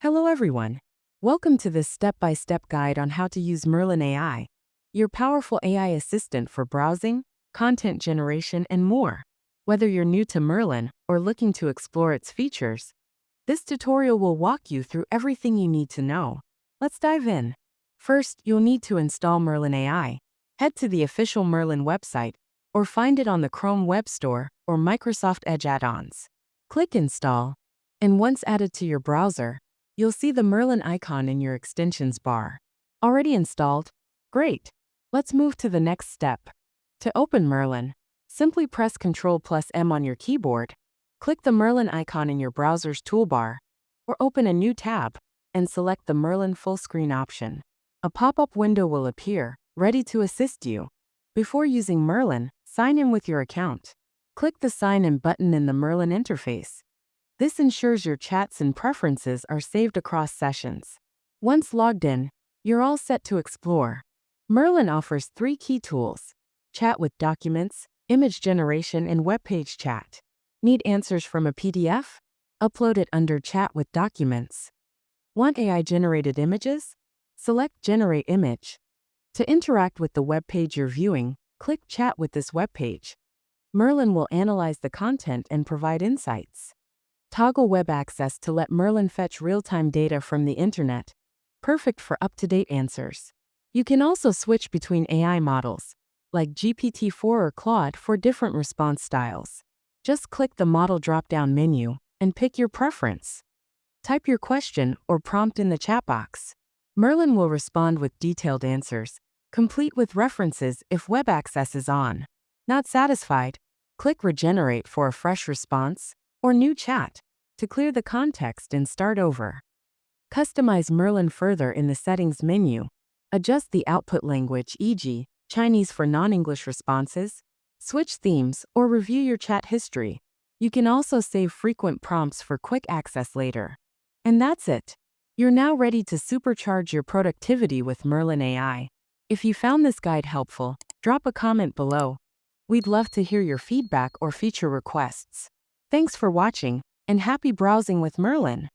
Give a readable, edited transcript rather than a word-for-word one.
Hello everyone. Welcome to this step-by-step guide on how to use Merlin AI, your powerful AI assistant for browsing, content generation, and more. Whether you're new to Merlin or looking to explore its features, this tutorial will walk you through everything you need to know. Let's dive in. First, you'll need to install Merlin AI. Head to the official Merlin website or find it on the Chrome Web Store or Microsoft Edge add-ons. Click Install, and once added to your browser, you'll see the Merlin icon in your extensions bar. Already installed? Great! Let's move to the next step. To open Merlin, simply press Ctrl+M on your keyboard, click the Merlin icon in your browser's toolbar, or open a new tab, and select the Merlin full screen option. A pop-up window will appear, ready to assist you. Before using Merlin, sign in with your account. Click the Sign In button in the Merlin interface. This ensures your chats and preferences are saved across sessions. Once logged in, you're all set to explore. Merlin offers 3 key tools: chat with documents, image generation, and web page chat. Need answers from a PDF? Upload it under Chat with Documents. Want AI-generated images? Select Generate Image. To interact with the web page you're viewing, click Chat with this web page. Merlin will analyze the content and provide insights. Toggle web access to let Merlin fetch real-time data from the internet. Perfect for up-to-date answers. You can also switch between AI models, like GPT-4 or Claude, for different response styles. Just click the Model drop-down menu and pick your preference. Type your question or prompt in the chat box. Merlin will respond with detailed answers, complete with references if web access is on. Not satisfied? Click Regenerate for a fresh response or new chat to clear the context and start over. Customize Merlin further in the Settings menu. Adjust the output language, e.g., Chinese for non-English responses, switch themes, or review your chat history. You can also save frequent prompts for quick access later. And that's it. You're now ready to supercharge your productivity with Merlin AI. If you found this guide helpful, drop a comment below. We'd love to hear your feedback or feature requests. Thanks for watching, and happy browsing with Merlin.